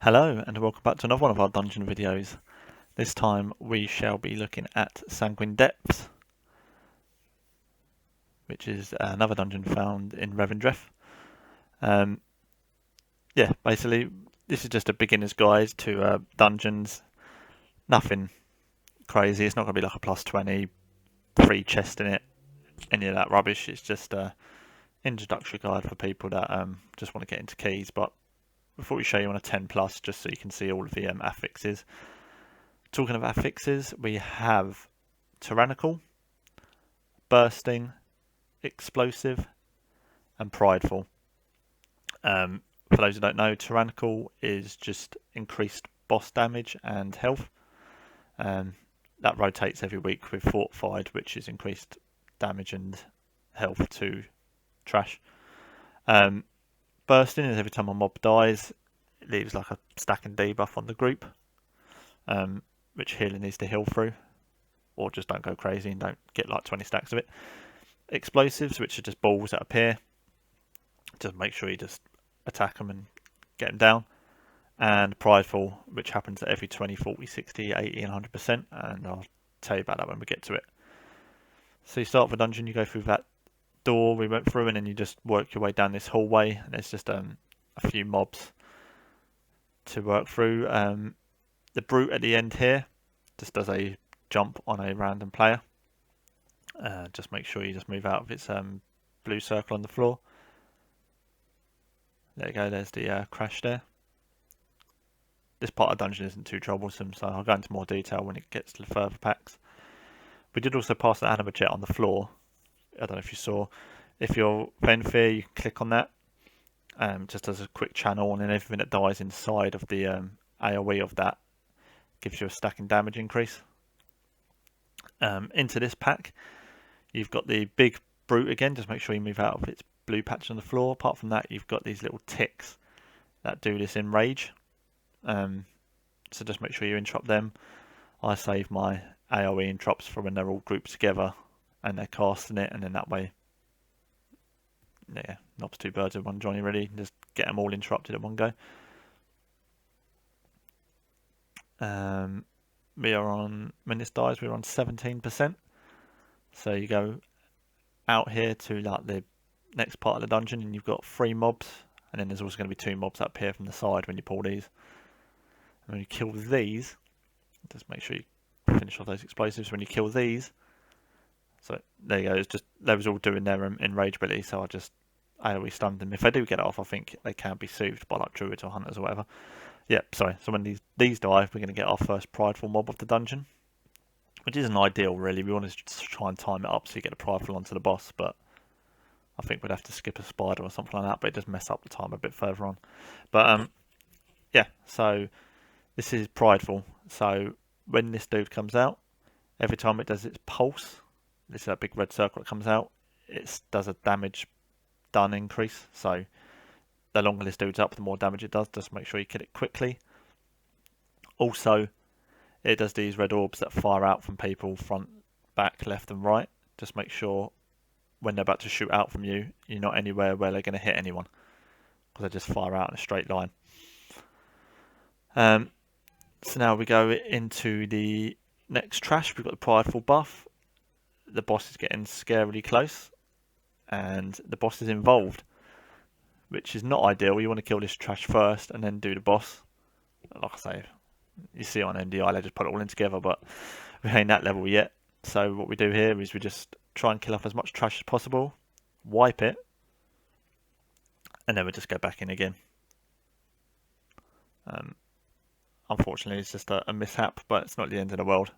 Hello and welcome back to another one of our dungeon videos. This time we shall be looking at Sanguine Depths, which is another dungeon found in Revendreth. Basically this is just a beginner's guide to dungeons. Nothing crazy, it's not going to be like a plus 20, free chest in it, any of that rubbish. It's just an introductory guide for people that just want to get into keys. But before we show you on a 10 plus, just so you can see all of the affixes. Talking of affixes, we have tyrannical, bursting, explosive, and prideful. For those who don't know, tyrannical is just increased boss damage and health. That rotates every week with fortified, which is increased damage and health to trash. Bursting is every time a mob dies, it leaves like a stack and debuff on the group, which healer needs to heal through, or just don't go crazy and don't get like 20 stacks of it. Explosives, which are just balls that appear, just make sure you just attack them and get them down. And prideful, which happens at every 20, 40, 60, 80 and 100%, and I'll tell you about that when we get to it. So you start with a dungeon, you go through that door we went through, and then you just work your way down this hallway, and there's just a few mobs to work through. The brute at the end here just does a jump on a random player. Just make sure you just move out of its blue circle on the floor. There you go, there's the crash there. This part of the dungeon isn't too troublesome, so I'll go into more detail when it gets to the further packs. We did also pass the anima jet on the floor. I don't know if you saw. If you're Fenfear, you can click on that. Just as a quick channel, and then everything that dies inside of the AoE of that gives you a stacking damage increase. Into this pack, you've got the big brute again. Just make sure you move out of its blue patch on the floor. Apart from that, you've got these little ticks that do this in rage. So just make sure you interrupt them. I save my AoE interrupts for when they're all grouped together and they're casting it, and then that way, yeah, knocks two birds with one Johnny really. Just get them all interrupted at one go. We are on, when this dies, we're on 17%. So you go out here to like the next part of the dungeon, and you've got 3 mobs, and then there's also going to be 2 mobs that appear from the side when you pull these. And when you kill these, just make sure you finish off those explosives. When you kill these, so there you go. It's just they was all doing their enrage ability, so I just AoE stunned them. If they do get it off, I think they can be soothed by like druids or hunters or whatever. Yeah, sorry. So when these die, we're going to get our first prideful mob of the dungeon, which isn't ideal really. We want to just try and time it up so you get a prideful onto the boss, but I think we'd have to skip a spider or something like that. But it does mess up the time a bit further on. But yeah. So this is prideful. So when this dude comes out, every time it does its pulse, this is that big red circle that comes out, it does a damage done increase. So the longer this dude's up, the more damage it does. Just make sure you kill it quickly. Also, it does these red orbs that fire out from people front, back, left and right. Just make sure when they're about to shoot out from you, you're not anywhere where they're going to hit anyone, because they just fire out in a straight line. So now we go into the next trash. We've got the prideful buff. The boss is getting scarily close, and the boss is involved, which is not ideal. You want to kill this trash first and then do the boss. Like I say, you see on MDI, they just put it all in together, but we ain't that level yet. So what we do here is we just try and kill off as much trash as possible, wipe it, and then we just go back in again. Unfortunately, it's just a mishap, but it's not the end of the world.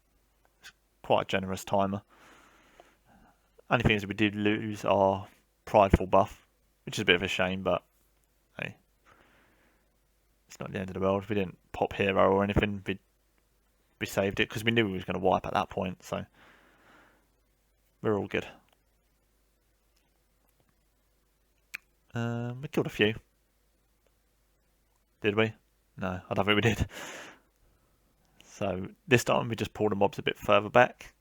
It's quite a generous timer. Only thing is we did lose our prideful buff, which is a bit of a shame, but hey, it's not the end of the world. We didn't pop hero or anything. We saved it because we knew we was going to wipe at that point, so we're all good. We killed a few. Did we? No, I don't think we did. So this time we just pull the mobs a bit further back.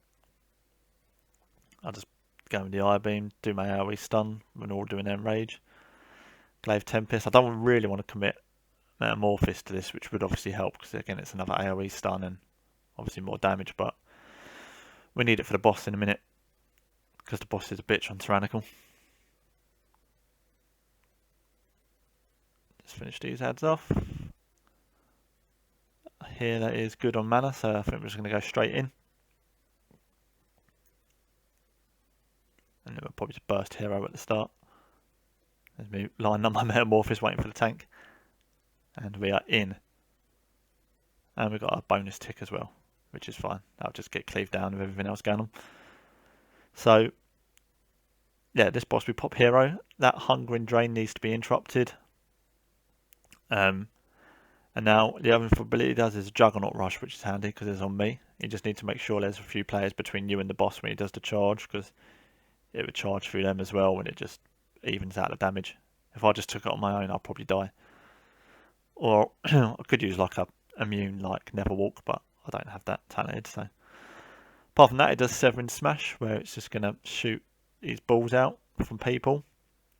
I'll just go with the eye beam, do my AoE stun when we're all doing enrage. Glaive Tempest. I don't really want to commit Metamorphosis to this, which would obviously help because again it's another AoE stun and obviously more damage, but we need it for the boss in a minute because the boss is a bitch on Tyrannical. Just finish these ads off. Here that is good on mana, so I think we're just going to go straight in. And then we'll probably just burst hero at the start. There's me lining up my Metamorphosis waiting for the tank. And we are in. And we've got a bonus tick as well, which is fine. That'll just get cleaved down with everything else going on. So, yeah, this boss we pop hero. That hunger and drain needs to be interrupted. And now the other ability does is a Juggernaut Rush, which is handy because it's on me. You just need to make sure there's a few players between you and the boss when he does the charge, because it would charge through them as well when it just evens out the damage. If I just took it on my own, I'd probably die. Or I could use like a immune like Never Walk, but I don't have that talented. So apart from that, it does Severing Smash, where it's just going to shoot these balls out from people,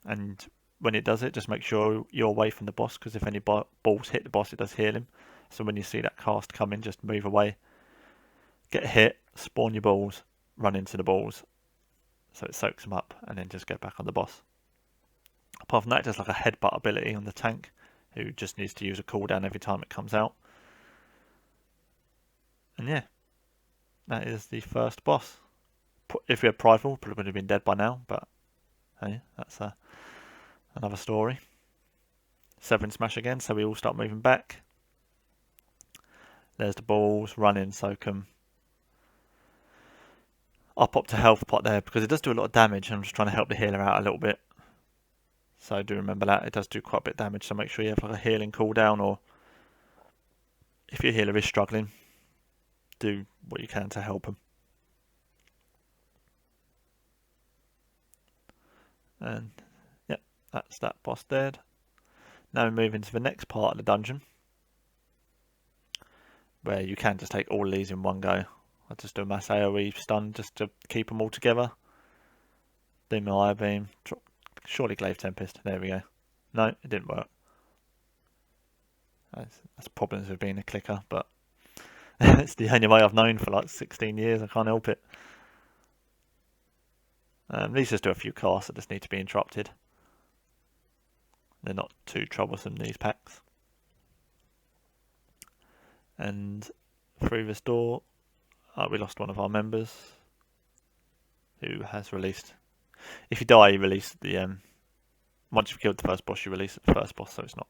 and when it does it, just make sure you're away from the boss, because if any balls hit the boss, it does heal him. So when you see that cast coming, just move away, get hit, spawn your balls, run into the balls, so it soaks them up, and then just get back on the boss. Apart from that, there's like a headbutt ability on the tank, who just needs to use a cooldown every time it comes out. And yeah, that is the first boss. If we had Prideful, probably would have been dead by now, but hey, that's another story. Severing Smash again, so we all start moving back. There's the balls, running, soak them. I'll pop to health pot there because it does do a lot of damage, and I'm just trying to help the healer out a little bit. So do remember that, it does do quite a bit of damage, so make sure you have like a healing cooldown, or if your healer is struggling, do what you can to help them. And yeah, that's that boss dead. Now we move into the next part of the dungeon, where you can just take all of these in one go. I just do a mass AoE stun just to keep them all together. Do my Eye Beam. Surely Glaive Tempest. There we go. No, it didn't work. That's problems with being a clicker, but it's the only way I've known for like 16 years. I can't help it. These just do a few casts that just need to be interrupted. They're not too troublesome, these packs. And through this door, we lost one of our members, who has released. If you die, you release the. Once you've killed the first boss, you release the first boss, so it's not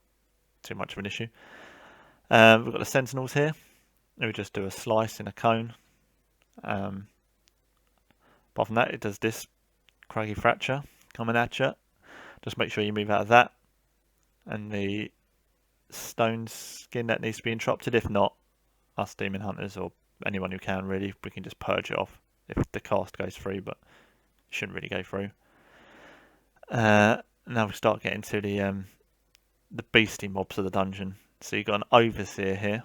too much of an issue. We've got the Sentinels here. We just do a slice in a cone. Apart from that, it does this Craggy Fracture coming at you. Just make sure you move out of that. And the stone skin that needs to be interrupted. If not, us demon hunters or anyone who can really, we can just purge it off if the cast goes through, but it shouldn't really go through. Now we start getting to the beastie mobs of the dungeon. So you've got an Overseer here.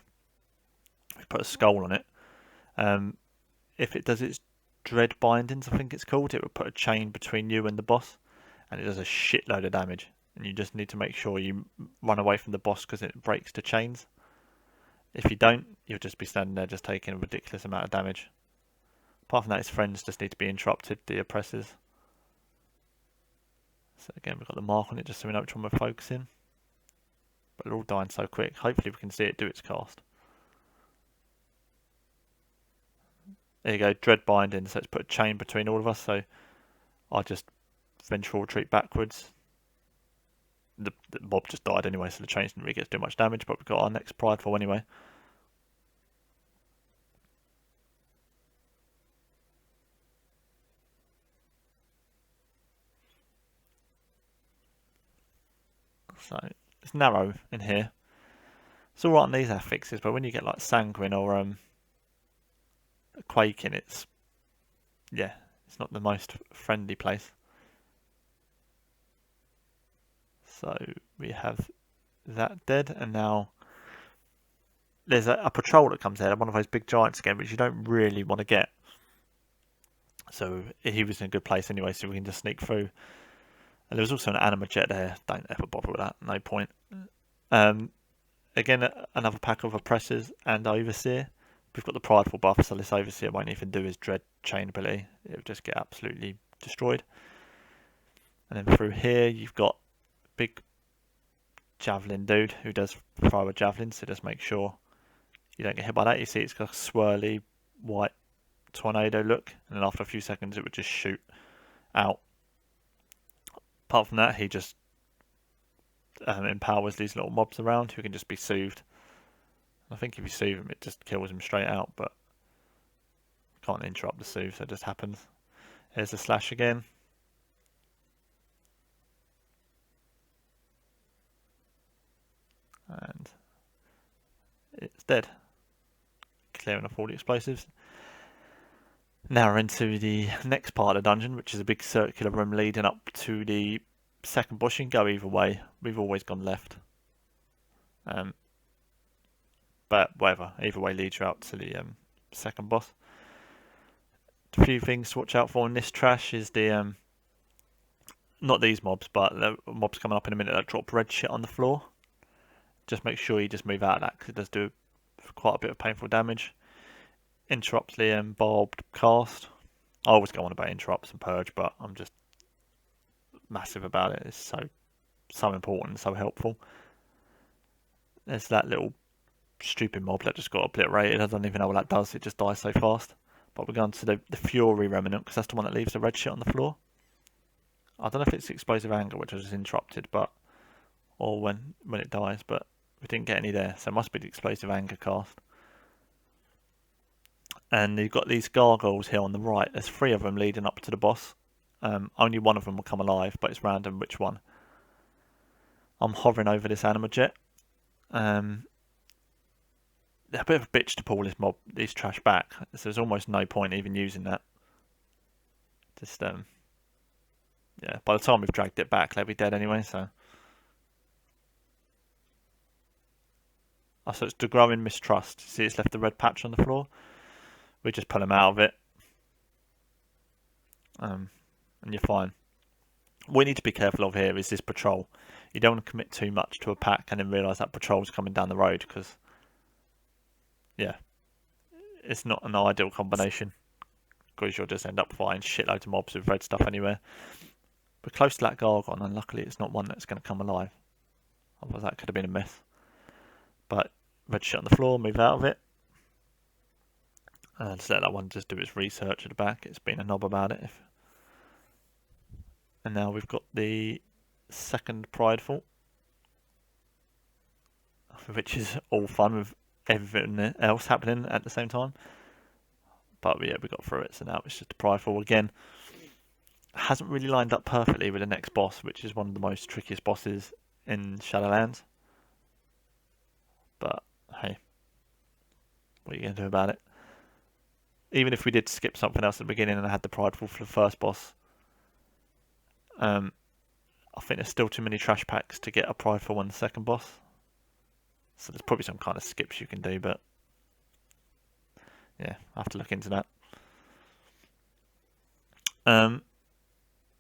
We put a skull on it. If it does its Dread Bindings, I think it's called, it will put a chain between you and the boss, and it does a shitload of damage. And you just need to make sure you run away from the boss because it breaks the chains. If you don't, you'll just be standing there just taking a ridiculous amount of damage. Apart from that, his friends just need to be interrupted, the oppressors. So again, we've got the mark on it just so we know which one we're focusing. But they're all dying so quick. Hopefully we can see it do its cast. There you go, Dread Binding. So it's put a chain between all of us. So I just vengeful retreat backwards. The mob just died anyway, so the chains didn't really get to do much damage. But we've got our next Prideful anyway. So it's narrow in here. It's alright on these affixes, but when you get like Sanguine or Quaking, it's not the most friendly place. So we have that dead, and now there's a patrol that comes out, one of those big giants again, which you don't really want to get. So he was in a good place anyway, so we can just sneak through. And there was also an Anima Jet there. Don't ever bother with that. No point. Again, another pack of Oppressors and Overseer. We've got the Prideful buff, so this Overseer won't even do his Dread chain ability. It'll just get absolutely destroyed. And then through here, you've got big Javelin dude who does throw a javelin, so just make sure you don't get hit by that. You see it's got a swirly white tornado look, and then after a few seconds it would just shoot out. Apart from that, he just empowers these little mobs around who can just be soothed. I think if you soothe him, it just kills him straight out, but can't interrupt the soothe, so it just happens. Here's the slash again. And it's dead. Clearing off all the explosives. Now we're into the next part of the dungeon, which is a big circular room leading up to the second boss. You can go either way. We've always gone left. But whatever, either way leads you out to the second boss. A few things to watch out for in this trash is the not these mobs, but the mobs coming up in a minute that drop red shit on the floor. Just make sure you just move out of that because it does do quite a bit of painful damage. Interrupts the barbed cast. I always go on about interrupts and purge, but I'm just massive about it. It's so important, so helpful. There's that little stupid mob that just got obliterated. I don't even know what that does. It just dies so fast. But we're going to the Fury Remnant because that's the one that leaves the red shit on the floor. I don't know if it's Explosive Anger, which was interrupted, or when it dies, but we didn't get any there, so it must be the Explosive Anger cast. And you've got these gargoyles here on the right. There's 3 of them leading up to the boss. Only one of them will come alive, but it's random which one. I'm hovering over this anima jet. They're a bit of a bitch to pull these trash back. So there's almost no point even using that. Just yeah. By the time we've dragged it back, they'll be dead anyway. So it's the growing mistrust. See, it's left the red patch on the floor. We just pull them out of it, and you're fine. What we need to be careful of here is this patrol. You don't want to commit too much to a pack and then realise that patrol's coming down the road because, yeah, it's not an ideal combination because you'll just end up fighting shitloads of mobs with red stuff anywhere. We're close to that Gargon, and luckily it's not one that's going to come alive. Otherwise that could have been a mess. But red shit on the floor, move out of it. And just let that one just do its research at the back. It's been a knob about it. And now we've got the second Prideful, which is all fun with everything else happening at the same time. But yeah, we got through it, so now it's just a Prideful again. Hasn't really lined up perfectly with the next boss, which is one of the most trickiest bosses in Shadowlands. But hey, what are you going to do about it? Even if we did skip something else at the beginning and I had the Prideful for the first boss, I think there's still too many trash packs to get a Prideful on the second boss. So there's probably some kind of skips you can do, but yeah, I have to look into that.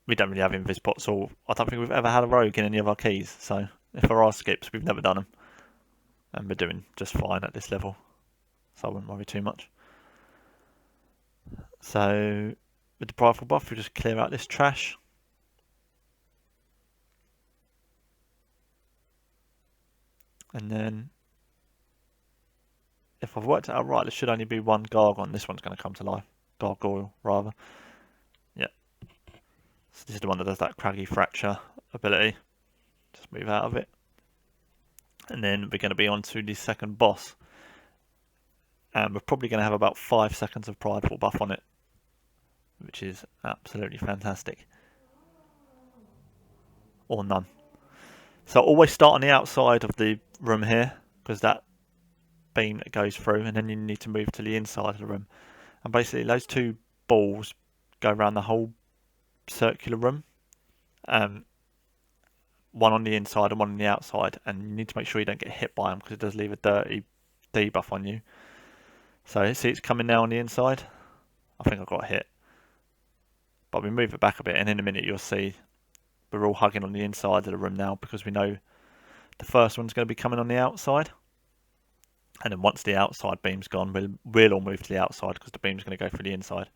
We don't really have invis pots, or I don't think we've ever had a rogue in any of our keys. So if there are skips, we've never done them, and we're doing just fine at this level. So I wouldn't worry too much. So with the Prideful buff, we just clear out this trash. And then, if I've worked it out right, there should only be one Gargoyle. This one's going to come to life. Gargoyle, rather. Yeah. So this is the one that does that Craggy Fracture ability. Just move out of it. And then we're going to be on to the second boss. And we're probably going to have about 5 seconds of Prideful buff on it, which is absolutely fantastic. Or none. So always start on the outside of the room here, because that beam that goes through, and then you need to move to the inside of the room. And basically those 2 balls go around the whole circular room. One on the inside and one on the outside, and you need to make sure you don't get hit by them because it does leave a dirty debuff on you. So see, it's coming now on the inside. I think I got hit, but we move it back a bit, and in a minute you'll see we're all hugging on the inside of the room now because we know the first one's going to be coming on the outside. And then once the outside beam's gone, we'll all move to the outside because the beam's going to go through the inside,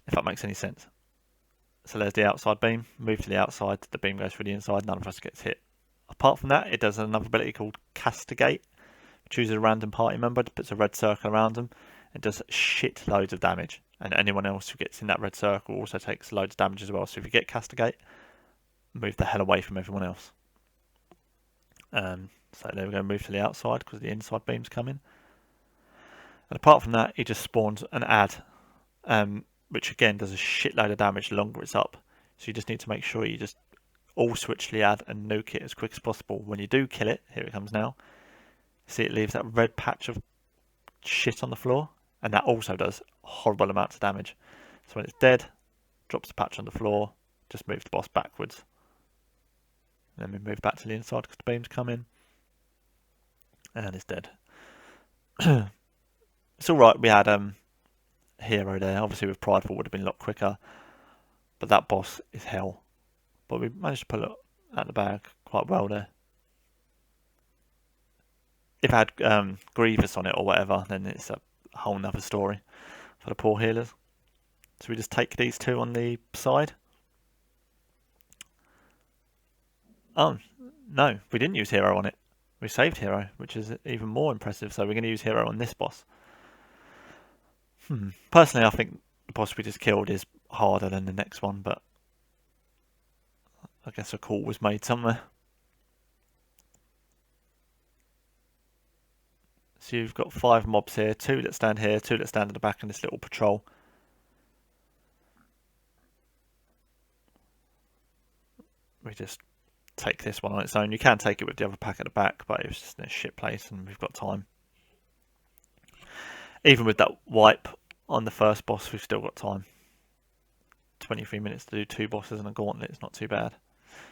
if that makes any sense. So there's the outside beam, move to the outside, the beam goes through the inside, none of us gets hit. Apart from that, it does another ability called Castigate. Chooses a random party member, puts a red circle around them, and does shit loads of damage. And anyone else who gets in that red circle also takes loads of damage as well. So if you get Castigate, move the hell away from everyone else. So there we go, move to the outside because the inside beam's coming. And apart from that, he just spawns an ad, which again does a shitload of damage the longer it's up. So you just need to make sure you just all switch to the ad and nuke it as quick as possible. When you do kill it, here it comes now. See, it leaves that red patch of shit on the floor, and that also does horrible amounts of damage. So when it's dead, drops the patch on the floor, just move the boss backwards. And then we move back to the inside because the beam's coming, and it's dead. It's alright, we had Hero there. Obviously with Prideful would have been a lot quicker, but that boss is hell. But we managed to pull it out of the bag quite well there. If I had Grievous on it or whatever, then it's a whole nother story for the poor healers. So we just take these two on the side. Oh, no, we didn't use Hero on it. We saved Hero, which is even more impressive. So we're going to use Hero on this boss. Personally, I think the boss we just killed is harder than the next one, but I guess a call was made somewhere. So you've got 5 mobs here, 2 that stand here, 2 that stand at the back in this little patrol. We just take this one on its own. You can take it with the other pack at the back, but it was just in a shit place and we've got time. Even with that wipe on the first boss, we've still got time. 23 minutes to do 2 bosses and a gauntlet is not too bad.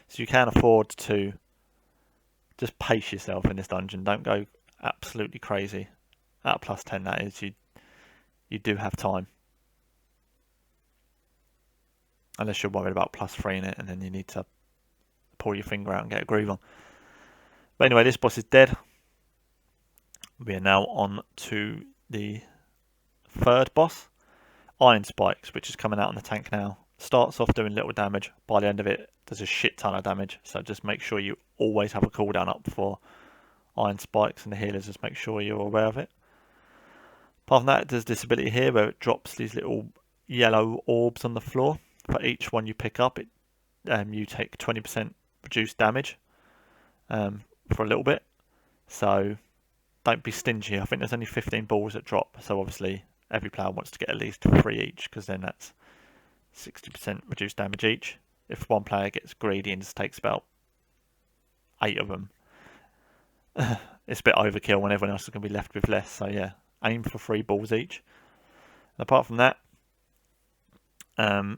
So you can afford to just pace yourself in this dungeon. Don't go absolutely crazy. At +10 that is, you do have time. Unless you're worried about +3 in it and then you need to pull your finger out and get a groove on. But anyway, this boss is dead. We are now on to the third boss, Iron Spikes, which is coming out on the tank now. Starts off doing little damage. By the end of it, does a shit ton of damage. So just make sure you always have a cooldown up for Iron Spikes, and the healers just make sure you're aware of it. Apart from that, there's this ability here where it drops these little yellow orbs on the floor. For each one you pick up, you take 20% reduced damage for a little bit. So don't be stingy. I think there's only 15 balls that drop. So obviously every player wants to get at least 3 each, because then that's 60% reduced damage each. If one player gets greedy and just takes about 8 of them, it's a bit overkill when everyone else is going to be left with less. So yeah, aim for 3 balls each. And apart from that, so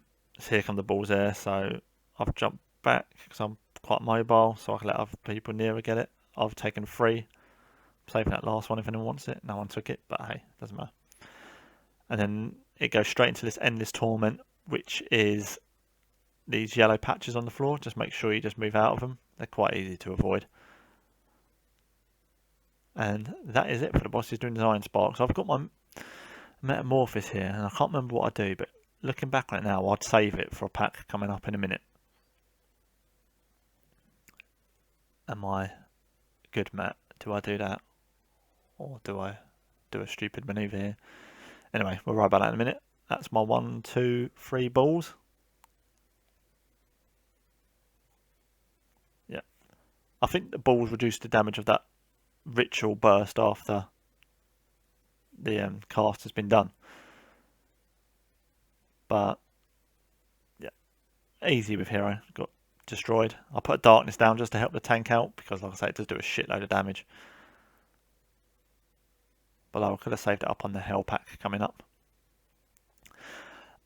here come the balls there. So I've jumped back because I'm quite mobile, so I can let other people nearer get it. I've taken 3. I'm saving that last one if anyone wants it. No one took it, but hey, doesn't matter. And then it goes straight into this endless torment, which is these yellow patches on the floor. Just make sure you just move out of them. They're quite easy to avoid. And that is it for the bosses doing the Iron Sparks. I've got my Metamorphosis here, and I can't remember what I do, but looking back on it now, I'd save it for a pack coming up in a minute. Am I good, Matt? Do I do that? Or do I do a stupid manoeuvre here? Anyway, we'll write about that in a minute. That's my 1, 2, 3 balls. Yeah. I think the balls reduce the damage of that ritual burst after the cast has been done. But yeah, easy with Hero. Got destroyed. I put a darkness down just to help the tank out because, like I say, it does do a shitload of damage. But I could have saved it up on the Hell pack coming up.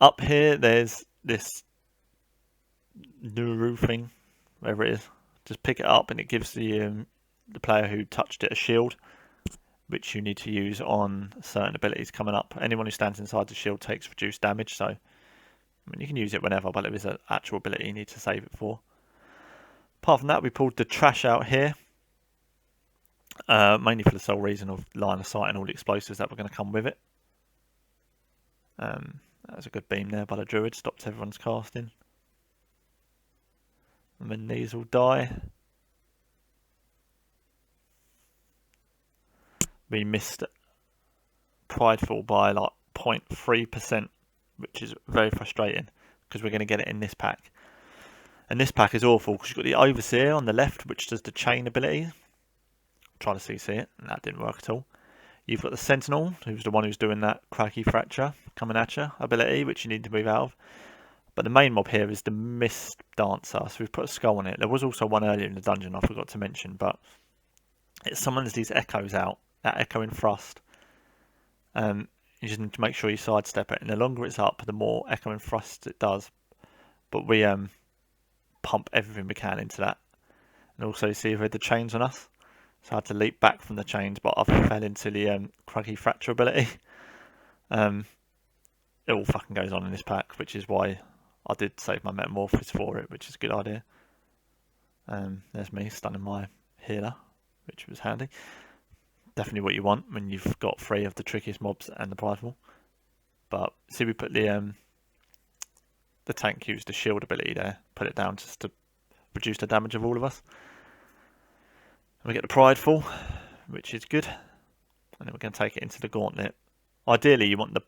Up here, there's this Nuru thing, wherever it is. Just pick it up and it gives the player who touched it a shield, which you need to use on certain abilities coming up. Anyone who stands inside the shield takes reduced damage, so I mean, you can use it whenever, but if it's an actual ability you need to save it for. Apart from that, we pulled the trash out here. mainly for the sole reason of line of sight and all the explosives that were going to come with it. That was a good beam there by the druid, stopped everyone's casting. And then these will die. We missed Prideful by like 0.3%, which is very frustrating because we're going to get it in this pack. And this pack is awful because you've got the Overseer on the left, which does the chain ability. Try to CC it, and that didn't work at all. You've got the Sentinel, who's the one who's doing that Craggy Fracture coming at you ability, which you need to move out of. But the main mob here is the Mist Dancer, so we've put a skull on it. There was also one earlier in the dungeon I forgot to mention, but it summons these echoes out, that echoing thrust. You just need to make sure you sidestep it, and the longer it's up, the more echoing thrust it does. But we pump everything we can into that. And also, see, we had the chains on us, so I had to leap back from the chains, but I fell into the Craggy Fracture ability. It all fucking goes on in this pack, which is why I did save my Metamorphosis for it, which is a good idea. There's me stunning my healer, which was handy. Definitely what you want when you've got 3 of the trickiest mobs and the prideful. But see, we put the tank used the shield ability there, put it down just to reduce the damage of all of us. And we get the prideful, which is good. And then we're going to take it into the gauntlet. Ideally, you want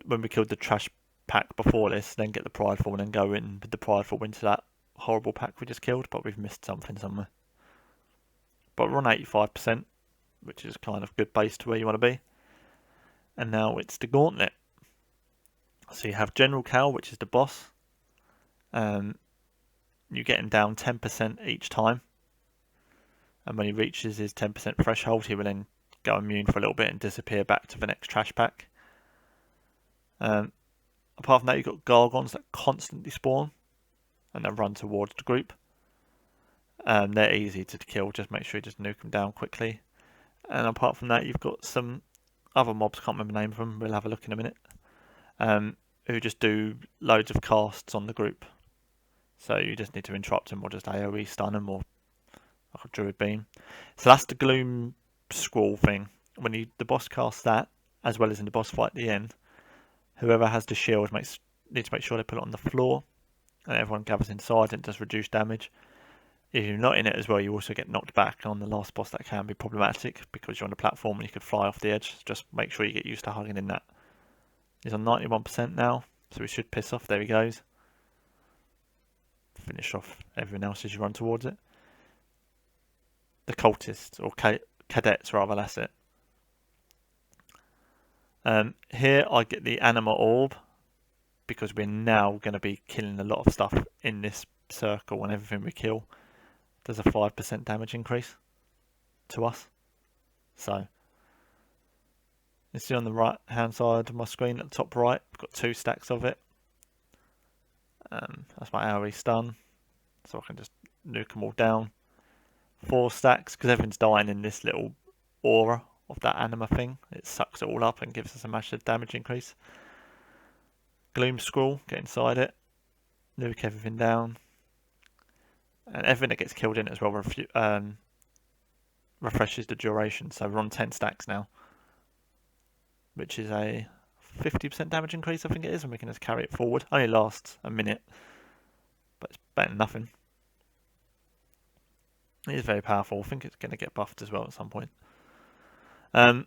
when we killed the trash pack before this, then get the prideful and then go in with the prideful into that horrible pack we just killed, but we've missed something somewhere. But we're on 85%, which is kind of good base to where you want to be. And now it's the gauntlet. So you have General Cal, which is the boss. You get him down 10% each time. And when he reaches his 10% threshold, he will then go immune for a little bit and disappear back to the next trash pack. Apart from that, you've got Gargons that constantly spawn and then run towards the group. They're easy to kill, just make sure you just nuke them down quickly. And apart from that, you've got some other mobs, can't remember the name of them, we'll have a look in a minute, who just do loads of casts on the group. So you just need to interrupt them or just AoE stun them or like a druid beam. So that's the Gloom Scroll thing. When the boss casts that, as well as in the boss fight at the end, whoever has the shield needs to make sure they put it on the floor and everyone gathers inside and does reduced damage. If you're not in it as well, you also get knocked back. On the last boss, that can be problematic because you're on the platform and you could fly off the edge. Just make sure you get used to hugging in that. He's on 91% now, so we should piss off. There he goes. Finish off everyone else as you run towards it. The cultists, or cadets rather, that's it. Here I get the Anima Orb because we're now going to be killing a lot of stuff in this circle, and everything we kill does a 5% damage increase to us. So you see on the right hand side of my screen at the top right, I've got 2 stacks of it. That's my AoE stun, so I can just nuke them all down. 4 stacks, because everything's dying in this little aura of that anima thing. It sucks it all up and gives us a massive damage increase. Gloom Scroll, get inside it, nuke everything down. And everything that gets killed in it as well refreshes the duration. So we're on 10 stacks now, which is a 50% damage increase, I think it is, and we can just carry it forward. Only lasts a minute, but it's better than nothing. It is very powerful. I think it's going to get buffed as well at some point. Yeah,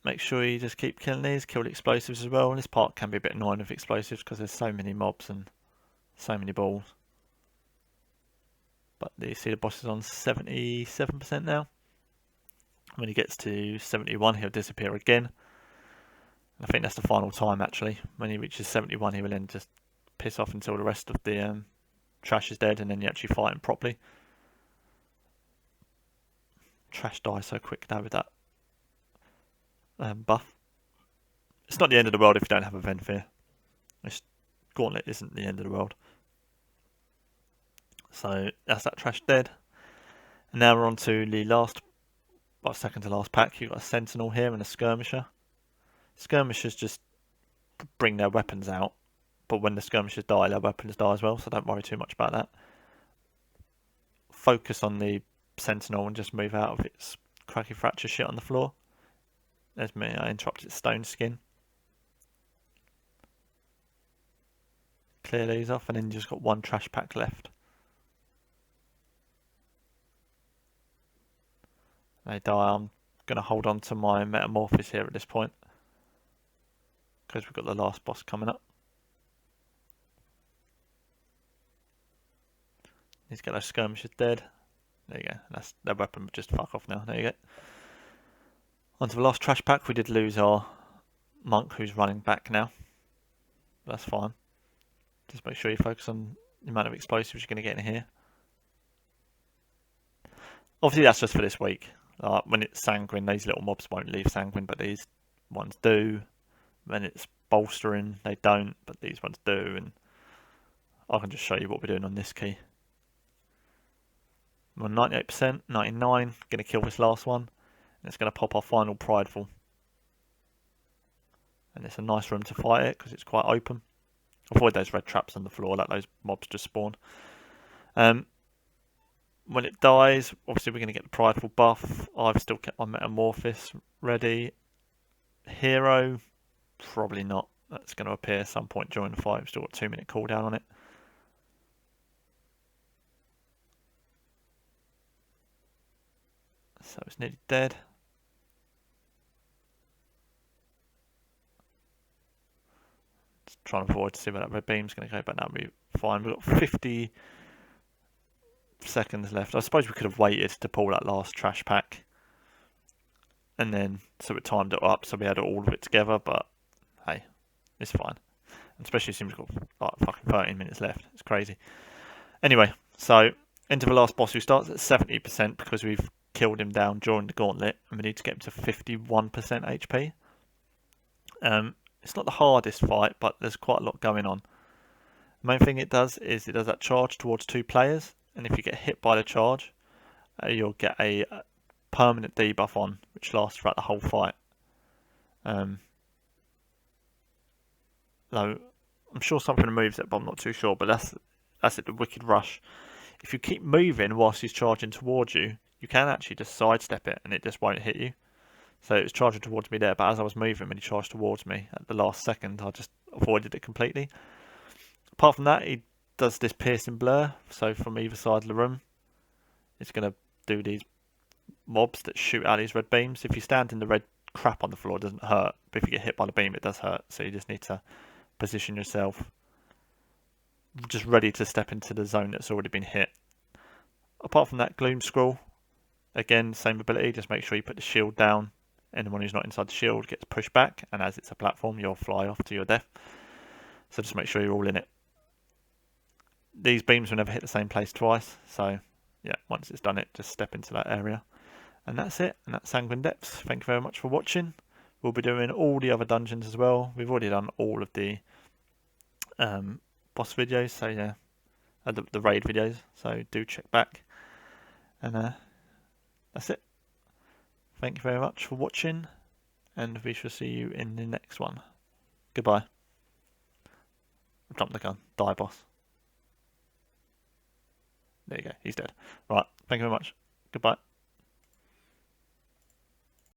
make sure you just keep killing these, kill the explosives as well. And this part can be a bit annoying with explosives because there's so many mobs and so many balls. But you see the boss is on 77% now. When he gets to 71, he'll disappear again. I think that's the final time actually. When he reaches 71, he will then just piss off until the rest of the trash is dead, and then you actually fight him properly. Trash dies so quick now with that buff. It's not the end of the world if you don't have a Venfear. This gauntlet isn't the end of the world. So that's that trash dead. And now we're on to the last, second to last pack. You've got a Sentinel here and a Skirmisher. Skirmishers just bring their weapons out, but when the Skirmishers die, their weapons die as well, so don't worry too much about that. focus on the sentinel and just move out of its cracky fracture shit on the floor. There's me, I interrupted its stone skin. Clear these off, and then you just got one trash pack left. They die. I'm going to hold on to my Metamorphosis here at this point, because we've got the last boss coming up. Need to get those skirmishers dead. There you go. That's their weapon, but just fuck off now. There you go. On to the last trash pack. We did lose our monk, who's running back now. That's fine. Just make sure you focus on the amount of explosives you're going to get in here. Obviously, that's just for this week. When it's sanguine, these little mobs won't leave sanguine, but these ones do. When it's bolstering, they don't, but these ones do. And I can just show you what we're doing on this key. We're on 98%, 99. Going to kill this last one. And it's going to pop our final prideful. And it's a nice room to fight it because it's quite open. Avoid those red traps on the floor, let those mobs just spawn. When it dies, obviously we're going to get the prideful buff. I've still kept my Metamorphosis ready. Hero, probably not. That's going to appear at some point during the fight. We've still got 2-minute cooldown on it. So it's nearly dead. Just trying to avoid to see where that red beam's going to go, but that'll be fine. We've got 50 seconds left. I suppose we could have waited to pull that last trash pack, and then so it timed it up so we had all of it together, but hey, it's fine. And especially since we've got like fucking 13 minutes left. It's crazy. Anyway, so into the last boss, who starts at 70% because we've killed him down during the gauntlet, and we need to get him to 51% HP. It's not the hardest fight, but there's quite a lot going on. The main thing it does is it does that charge towards 2 players, and if you get hit by the charge, you'll get a permanent debuff on, which lasts throughout the whole fight. Though I'm sure something removes it, but I'm not too sure. But that's it, the Wicked Rush. If you keep moving whilst he's charging towards you, you can actually just sidestep it, and it just won't hit you. So it was charging towards me there, but as I was moving when he charged towards me at the last second, I just avoided it completely. Apart from that, he does this piercing blur, so from either side of the room, it's going to do these mobs that shoot out these red beams. If you stand in the red crap on the floor, it doesn't hurt, but if you get hit by the beam, it does hurt. So you just need to position yourself just ready to step into the zone that's already been hit. Apart from that, Gloom Scroll, again, same ability, just make sure you put the shield down. Anyone who's not inside the shield gets pushed back, and as it's a platform, you'll fly off to your death. So just make sure you're all in it. These beams will never hit the same place twice, so yeah, once it's done it, just step into that area. And that's it, and that's Sanguine Depths. Thank you very much for watching. We'll be doing all the other dungeons as well. We've already done all of the boss videos, so yeah, the raid videos, so do check back. And that's it. Thank you very much for watching, and we shall see you in the next one. Goodbye. Jump the gun. Die, boss. There you go. He's dead. Right. Thank you very much. Goodbye.